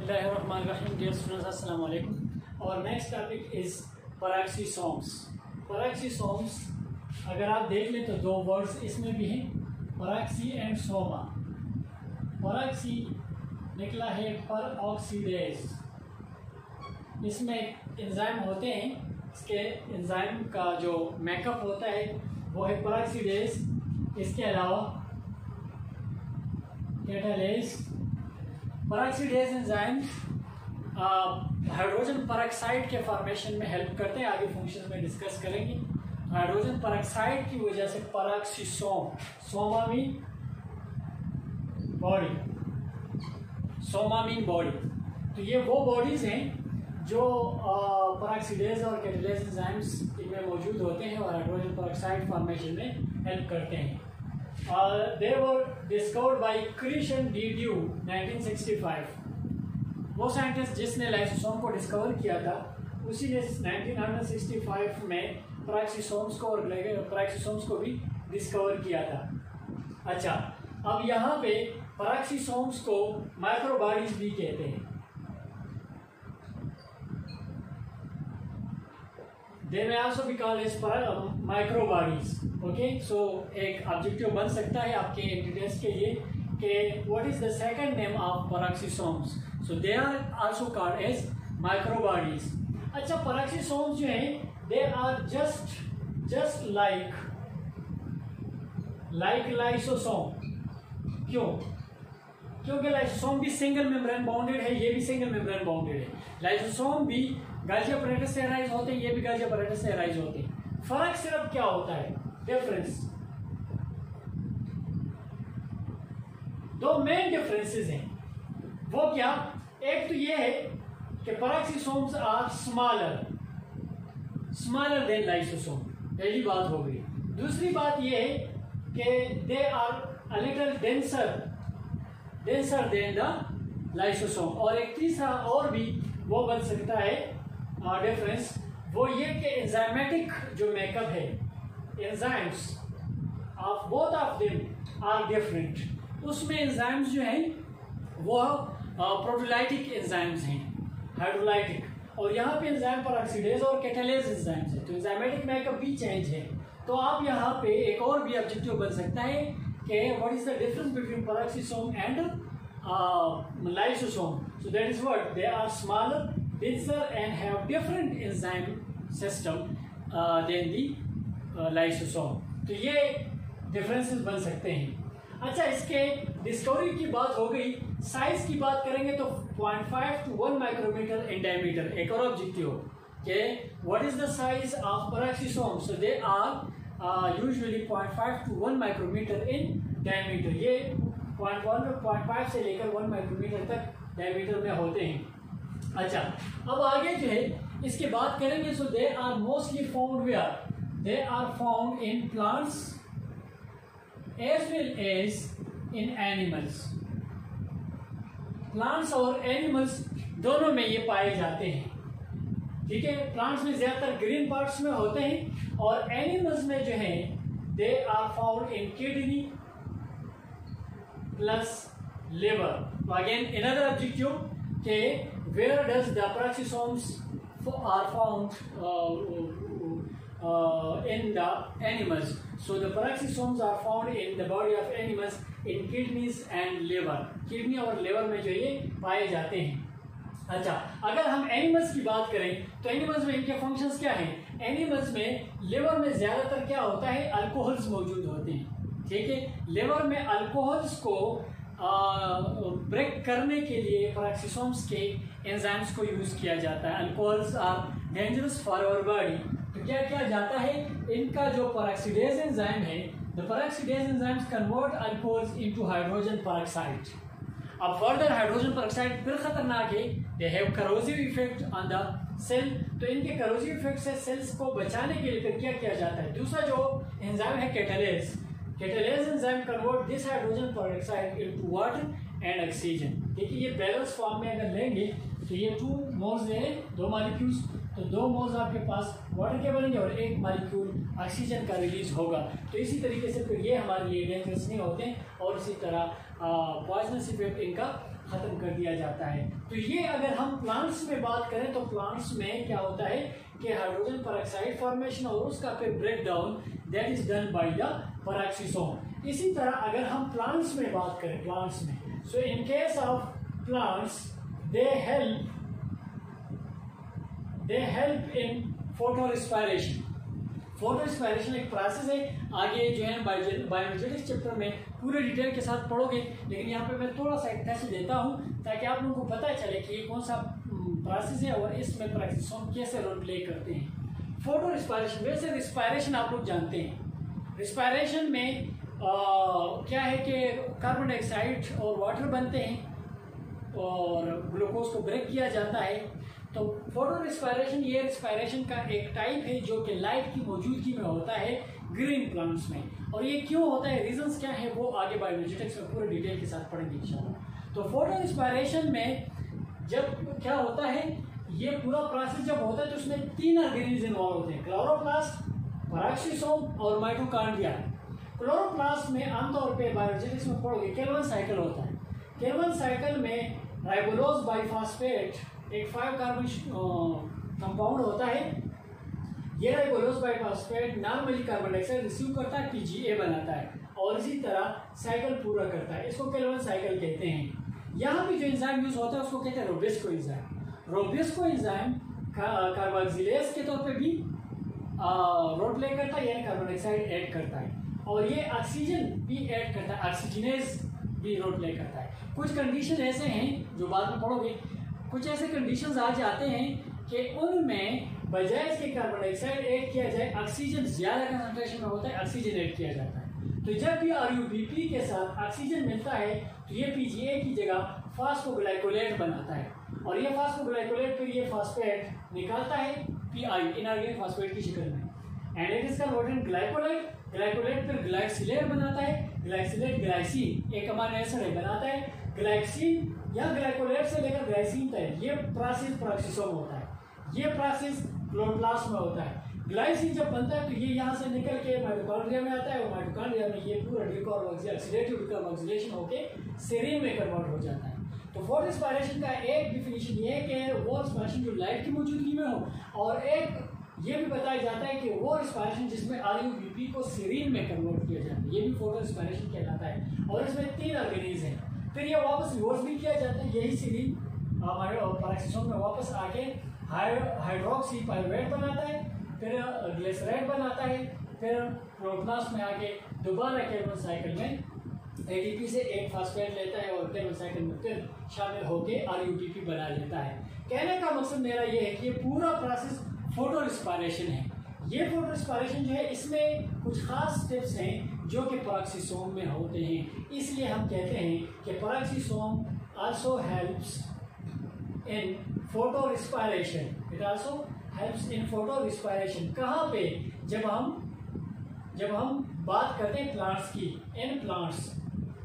बिस्मिल्लाहिर्रहमानिर्रहीम। Dear students, अस्सलाम वालेकुम। और नेक्स्ट टॉपिक इज़ पैराक्सीसोम्स। पैराक्सीसोम्स अगर आप देख लें तो दो वर्ड्स इसमें भी हैं, पैराक्सी एंड सोमा। पैराक्सी निकला है पर ऑक्सीडेज। इसमें एंजाइम होते हैं, इसके एंजाइम का जो मेकअप होता है वो है पैराक्सीडेज। इसके अलावा कैटालेज। पैराक्सीडेज एंजाइम हाइड्रोजन पेरोक्साइड के फॉर्मेशन में हेल्प करते हैं, आगे फंक्शन में डिस्कस करेंगे। हाइड्रोजन पेरोक्साइड की वजह से peroxisome, soma mean body, soma mean body. तो ये वो बॉडीज हैं जो पैराक्सीडेज और कैटालेज एंजाइम्स इनमें मौजूद होते हैं और हाइड्रोजन पेरोक्साइड फॉर्मेशन में हेल्प करते हैं। They were discovered by Christian D. Dew 1965। वो साइंटिस्ट जिसने लाइसोसोम को डिस्कवर किया था उसी ने 1965 में पैराक्सीसोम्स को और पैराक्सीसोम्स को भी डिस्कवर किया था। अच्छा, अब यहाँ पे पैराक्सीसोम्स को माइक्रोबॉडीज भी कहते हैं। They may also be called as microbodies. Okay, so एक ऑब्जेक्टिव बन सकता है आपके एंटिटीज के लिए कि what is the second name of peroxisomes? So they are also called as microbodies. अच्छा, peroxisomes जो हैं they are just like lysosome। क्यों? क्योंकि लाइसोसोम भी सिंगल मेम्ब्रेन बाउंडेड है, ये भी सिंगल मेम्ब्रेन बाउंडेड है। लाइसोसोम भी गाल्जी अपैरेटस से अराइज होते हैं, ये भी गाल्जी अपैरेटस से अराइज होते हैं। फर्क सिर्फ क्या होता है, डिफरेंस, दो मेन डिफरेंसेस हैं। वो क्या? एक तो ये है कि peroxisomes are smaller than lysosome, पहली बात हो गई। दूसरी बात ये है कि they are a little denser than the lysosome. और एक तीसरा और भी वो बन सकता है डिफरेंस, वो ये कि एंजाइमेटिक जो मेकअप है, enzymes of both of them are different. उसमें एंजाइम्स जो हैं वो प्रोटोलाइटिक एंजाइम्स हैं, हाइड्रोलाइटिक, और यहाँ पे एंजाइम पैराक्सीडेज और कैटालेज एंजाइम्स है, तो एंजाइमेटिक मेकअप भी चेंज है। तो आप यहाँ पे एक और भी ऑब्जेक्टिव बन सकता है कि what is the difference between peroxisome and lysosome? So that is what they are smaller, denser and have different enzyme system than the lysosome. तो ये differences बन सकते हैं। अच्छा, इसके डिस्कवरी की बात हो गई, साइज की बात करेंगे तो 0.5 to 1 माइक्रोमीटर इन डायमीटर। एक और ऑब्जेक्टिव के what is the size of peroxisome? So they are usually 0.5 to 1 micrometre in diameter. ये 0.5 से लेकर 1 माइक्रोमीटर तक डायमीटर में होते हैं। अच्छा, अब आगे जो है इसके बात करेंगे। So they are mostly found where? They are found in plants as well as in animals. Plants और एनिमल्स दोनों में ये पाए जाते हैं। ठीक है, प्लांट्स में ज्यादातर ग्रीन पार्ट्स में होते हैं और एनिमल्स में जो है they are found in kidney plus liver. So again another objective के where does the peroxisomes are found in the animals? So the peroxisomes are found in the body of animals in kidneys and liver. Kidney और liver में जो ये पाए जाते हैं। अच्छा, अगर हम एनिमल्स की बात करें तो एनिमल्स में इनके फंक्शंस क्या हैं? एनिमल्स में लिवर में ज्यादातर क्या होता है, अल्कोहल्स मौजूद होते हैं। ठीक है, लिवर में अल्कोहल्स को ब्रेक करने के लिए पैराक्सीसोम्स के एंजाइम्स को यूज किया जाता है। Alcohols are dangerous for our body, तो क्या किया जाता है, इनका जो पैराक्सीडेज एंजाइम है, the peroxidase enzymes convert alcohols into hydrogen peroxide. अब फर्दर हाइड्रोजन पेरोक्साइड फिर खतरनाक है, they have corrosive effect on the cell. तो इनके करोसिव इफेक्ट से सेल्स को बचाने के लिए फिर क्या किया जाता है? दूसरा जो एंजाइम है catalase enzyme convert this hydrogen peroxide into water and oxygen. देखिए, ये बैलेंस फॉर्म में अगर लेंगे तो ये 2 मोल्स ले लें, 2 मॉलिक्यूल्स, तो 2 मोल्स आपके पास वाटर के बनेंगे और 1 मॉलिक्यूल ऑक्सीजन का रिलीज होगा। तो इसी तरीके से फिर ये हमारे लिए डेंजरस नहीं होते और इसी तरह पॉइजनस इफेक्ट इनका ख़त्म कर दिया जाता है। तो ये अगर हम प्लांट्स में बात करें तो प्लांट्स में क्या होता है कि हाइड्रोजन पेरोक्साइड फॉर्मेशन और उसका फिर break down that is done by the peroxisome. इसी तरह अगर हम प्लांट्स में बात करें, प्लांट्स में, so in case of plants they help in photorespiration. Photorespiration एक प्रोसेस है, आगे जो है बायोएनर्जेटिक्स चैप्टर में पूरे डिटेल के साथ पढ़ोगे, लेकिन यहाँ पे मैं थोड़ा सा एक टेस्ट देता हूँ ताकि आप लोगों को पता चले कि ये कौन सा प्रोसेस है और इसमें पेरोक्सिसोम कैसे रोल प्ले करते हैं। फोटो रिस्पायरेशन, वैसे रिस्पायरेशन आप लोग जानते हैं, रिस्पायरेशन में क्या है कि कार्बन डाइऑक्साइड और वाटर बनते हैं और ग्लूकोज को ब्रेक किया जाता है। तो फोटो रिस्पायरेशन ये रिस्पायरेशन का एक टाइप है जो कि लाइट की मौजूदगी में होता है ग्रीन प्लांट्स में, और ये क्यों होता है, रीजंस क्या है, वो आगे बायोएनर्जेटिक्स में पूरे डिटेल के साथ पढ़ेंगे इंशाल्लाह। तो फोटो रिस्पायरेशन में जब क्या होता है, ये पूरा प्रोसेस जब होता है तो उसमें 3 ऑर्गेनिल्स इन्वॉल्व होते हैं, क्लोरोप्लास्ट, पेरोक्सिसोम और माइटोकॉन्ड्रिया। क्लोरोप्लास्ट में आमतौर पे बायोएनर्जेटिक्स में पढ़ोगे केल्विन साइकिल होता है। केल्विन साइकिल में राइबोलोज बाइफॉस्फेट एक 5 कार्बन कंपाउंड होता है। ये राइबोलोज biphosphate normally carbon dioxide receive करता है, पीजीए बनाता है और इसी तरह साइकिल पूरा करता है, इसको केल्विन साइकिल कहते हैं। यहाँ पे जो एंजाइम यूज होता है उसको कहते हैं रोबेस्को एंजाइम। रोबेस्को एंजाइम कार्बोक्सिलेज के तौर पे भी रोल प्ले करता है, यानी कार्बन डाइऑक्साइड ऐड करता है, और ये ऑक्सीजन भी ऐड करता है, ऑक्सीजनेज भी रोल प्ले करता है। कुछ कंडीशन ऐसे हैं जो बाद में पढ़ोगे, कुछ ऐसे कंडीशंस आ जाते हैं कि उनमें बजाय इसके कार्बन डाइऑक्साइड ऐड किया जाए, ऑक्सीजन ज्यादा कंसंट्रेशन में होता है, ऑक्सीजन ऐड किया जाता है। तो जब भी RuBP के साथ ऑक्सीजन मिलता है तो ये PGA की जगह फास्फोग्लाइकोलेट बनाता है, और ये फास्फोग्लाइकोलेट फिर ये फास्फेट निकालता है PI, इनऑर्गेनिक फास्फेट की शक्ल में, and it is converted glycolate. Glycolate फिर ग्लाइक्सिलेट बनाता है, ग्लाइक्सिलेट ग्लाइसिन एक अमीनो एसिड बनाता है, ग्लाइक्सिन या ग्लाइकोलेट से लेकर ग्लाइसिन तक ये प्रोसेस पेरोक्सिसोम होता है। ये प्रोसेस क्लोरोप्लास्ट में होता है। ग्लाइसिन जब बनता है तो ये यहाँ से निकल के माइटोकॉन्ड्रिया में आता है, और माइटोकॉन्ड्रिया में ये पूरा डिकार्बोक्सिलेशन होके सेरीन में कन्वर्ट हो जाता है। तो फोटो रिस्पायरेशन का एक डिफिनीशन ये है कि वो रिस्पायरेशन जो लाइट की मौजूदगी में हो, और एक ये भी बताया जाता है कि वो रिस्पायरेशन जिसमें RuBP को सेरीन में कन्वर्ट किया जाता है, ये भी फोटो रिस्पायरेशन कहलाता है, और इसमें 3 ऑर्गेनिल्स हैं। फिर ये वापस रिवर्स भी किया जाता है, यही सेरीन हमारे पेरोक्सिसोम में वापस आके हाइड्रोक्सी पायरुवेट बनाता है, फिर ग्लिसराइड बनाता है, फिर क्लोरोप्लास्ट में आके दोबारा केल्विन साइकिल में ATP से एक फास्फेट लेता है और केल्विन साइकिल में फिर शामिल होकर RuBP बना लेता है। कहने का मकसद मेरा ये है कि ये पूरा प्रोसेस फोटो रिस्पायरेशन है। ये फोटो रिस्पायरेशन जो है इसमें कुछ खास स्टेप्स हैं जो कि पेरोक्सिसोम में होते हैं, इसलिए हम कहते हैं कि peroxisome also helps in photo respiration. It also helps in photo respiration. कहाँ पे, जब हम बात करते हैं प्लांट्स की, इन प्लांट्स,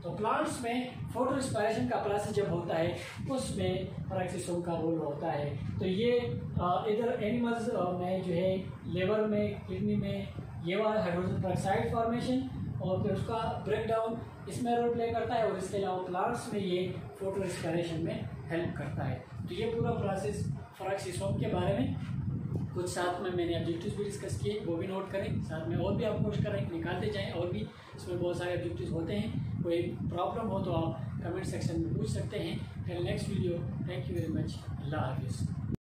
तो प्लांट्स में फोटो रिस्पायरेशन का प्रोसेस जब होता है उसमें पेरोक्सिसोम का रोल होता है। तो ये इधर एनिमल्स में जो है लिवर में, किडनी में ये वाला हाइड्रोजन पेरोक्साइड फॉर्मेशन और फिर उसका ब्रेक डाउन इसमें रोल प्ले करता है, और इसके अलावा प्लांट्स में ये फोटो रिस्पायरेशन में हेल्प करता है। तो ये पूरा प्रोसेस पेरोक्सिसोम के बारे में कुछ साथ में मैंने ऑब्जेक्टिव्स भी डिस्कस किए, वो भी नोट करें, साथ में और भी आप कोशिश करें निकालते जाएं, और भी इसमें बहुत सारे ऑब्जेक्टिव्स होते हैं। कोई प्रॉब्लम हो तो आप कमेंट सेक्शन में पूछ सकते हैं। Till next video, thank you very much, Allah हाफिज़।